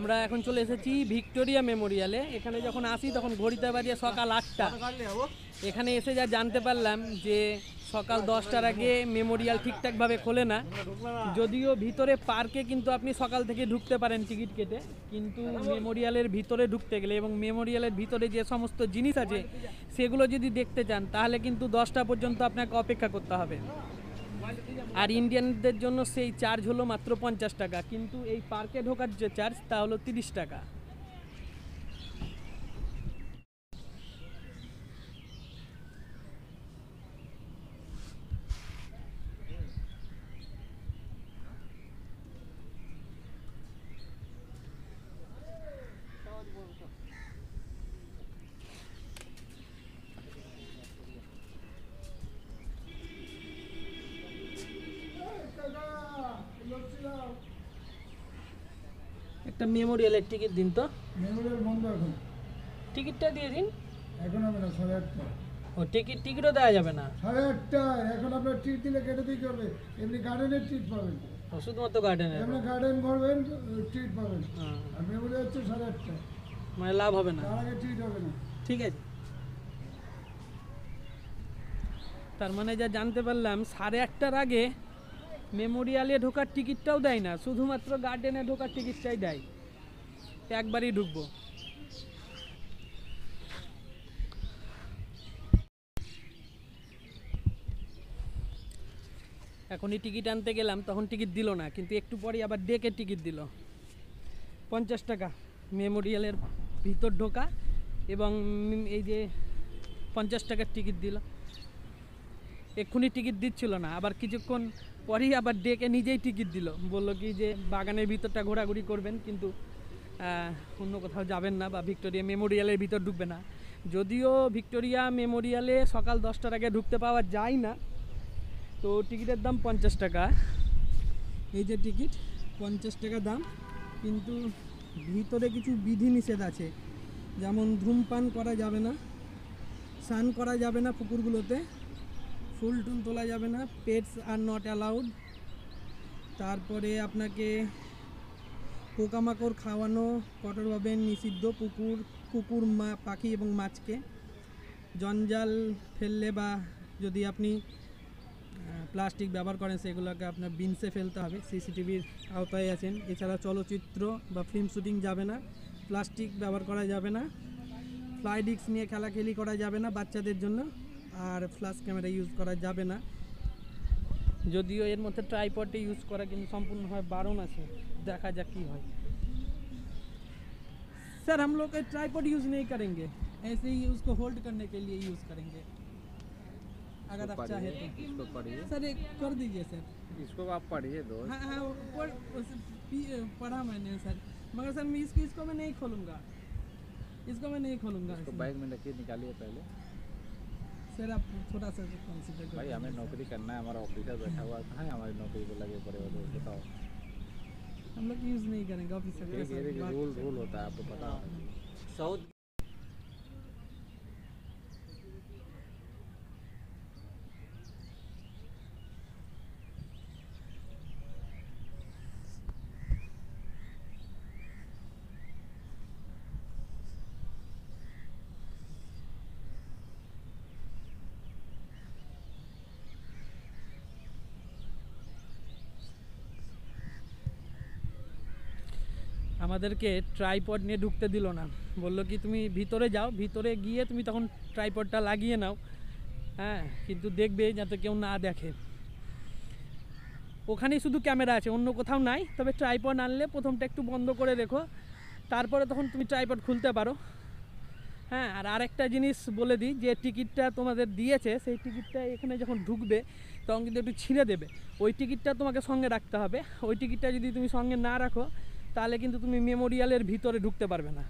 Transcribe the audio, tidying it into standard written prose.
আমরা এখন চলে এসেছি ভিক্টোরিয়া মেমোরিয়ালে। এখানে যখন আসি তখন ঘড়িতে বাজে সকাল 8টা। এখানে এসে যা জানতে পারলাম যে সকাল 10টার আগে মেমোরিয়াল ঠিকঠাকভাবে খোলে না। যদিও ভিতরে পার্কে কিন্তু আপনি সকাল থেকে ঢুকতে পারেন টিকিট কেটে, কিন্তু মেমোরিয়ালের ভিতরে ঢুকতে গেলে এবং মেমোরিয়ালের ভিতরে যে সমস্ত জিনিস আছে সেগুলো যদি দেখতে চান তাহলে কিন্তু 10টা পর্যন্ত আপনাকে অপেক্ষা করতে হবে। আর ইন্ডিয়ানদের জন্য সেই চার্জ হলো মাত্র 50 টাকা, কিন্তু এই পার্কে ঢোকার যে চার্জ তা হলো 30 টাকা। একটা মেমোরিয়ালের টিকিট দিন তো। মেমোরিয়াল বন্ধ এখন, টিকিটটা দিয়ে দিন। এখন হবে না, 8:30। ও টিকিটও দেওয়া যাবে না? 8:30 এখন আপনার টিট দিলে কেটে দিতে হবে। এমনি গার্ডেনের টিট পাবেন, ও শুধুমাত্র গার্ডেনের? এমনি গার্ডেন ভরবেন টিট পাবেন। আর মেমোরিয়াল হচ্ছে 8:30, মানে লাভ হবে না, তার আগে টিট হবে না। ঠিক আছে। তার মানে যা জানতে পারলাম 8:30টার আগে মেমোরিয়ালে ঢোকার টিকিটটাও দেয় না, শুধুমাত্র গার্ডেনে ঢোকার টিকিটটাই দেয়। একবারই ঢুকবো। এখনই টিকিট আনতে গেলাম, তখন টিকিট দিল না, কিন্তু একটু পরেই আবার ডেকে টিকিট দিল 50 টাকা মেমোরিয়ালের ভিতর ঢোকা, এবং এই যে 50 টাকার টিকিট দিল। এক্ষুনি টিকিট দিচ্ছিল না, আবার কিছুক্ষণ পরেই আবার ডেকে নিজেই টিকিট দিল। বললো কি যে বাগানের ভিতরটা ঘোরাঘুরি করবেন, কিন্তু অন্য কোথাও যাবেন না বা ভিক্টোরিয়া মেমোরিয়ালের ভিতর ঢুকবে না। যদিও ভিক্টোরিয়া মেমোরিয়ালে সকাল 10টার আগে ঢুকতে পাওয়া যায় না, তো টিকিটের দাম 50 টাকা। এই যে টিকিট 50 টাকা দাম, কিন্তু ভিতরে কিছু বিধিনিষেধ আছে, যেমন ধূমপান করা যাবে না, স্নান করা যাবে না পুকুরগুলোতে, ফুল টুল তোলা যাবে না, পেটস আর নট অ্যালাউড। তারপরে আপনাকে পোকামাকড় খাওয়ানো কঠোরভাবে নিষিদ্ধ, কুকুর পাখি এবং মাছকে। জঞ্জাল ফেললে বা যদি আপনি প্লাস্টিক ব্যবহার করেন সেগুলোকে আপনার বিনসে ফেলতে হবে, সিসিটিভির আওতায় আছেন। এছাড়া চলচ্চিত্র বা ফিল্ম শুটিং যাবে না, প্লাস্টিক ব্যবহার করা যাবে না, ফ্লাই ডিস্ক নিয়ে খেলাখেলি করা যাবে না বাচ্চাদের জন্য, আর ফ্ল্যাশ ক্যামেরা ইউজ করা যাবে না। যদিও এর মধ্যে ট্রাইপডে ইউজ করা কিন্তু সম্পূর্ণভাবে বারণ আছে, দেখা যাক কি হয়। सर हम लोग ट्राइपॉड यूज़ नहीं करेंगे, ऐसे ही उसको होल्ड करने के लिए यूज़ करेंगे अगर आप चाहे तो। इसको पढ़िए सर एक कर दीजिए सर। इसको आप पढ़िए दो। हाँ हाँ पढ़ा मैंने सर, मगर सर मैं इसको मैं नहीं खोलूँगा, इसको मैं नहीं खोलूँगा। इसको बैग में रखिए, निकालिए पहले। सर आप थोड़ा सा कंसिडर करिए। भाई हमें नौकरी करना है, हमारा ऑफिसर बैठा हुआ है, हमारी नौकरी को लगे पड़े हो तो बताओ। हम लोग यूज़ नहीं करेंगे ऑफिसर, रूल होता है, आपको पता है। साउथ আমাদেরকে ট্রাইপড নিয়ে ঢুকতে দিল না, বললো কি তুমি ভিতরে যাও, ভিতরে গিয়ে তুমি তখন ট্রাইপডটা লাগিয়ে নাও, হ্যাঁ, কিন্তু দেখবে যাতে কেউ না দেখে। ওখানেই শুধু ক্যামেরা আছে, অন্য কোথাও নাই। তবে ট্রাইপড আনলে প্রথমটা একটু বন্ধ করে রেখো, তারপরে তখন তুমি ট্রাইপড খুলতে পারো। হ্যাঁ, আর আরেকটা জিনিস বলে দিই, যে টিকিটটা তোমাদের দিয়েছে সেই টিকিটটা এখানে যখন ঢুকবে তখন কিন্তু একটু ছিঁড়ে দেবে, ওই টিকিটটা তোমাকে সঙ্গে রাখতে হবে। ওই টিকিটটা যদি তুমি সঙ্গে না রাখো তাহলে কিন্তু তুমি মেমোরিয়ালের ভিতরে ঢুকতে পারবে না।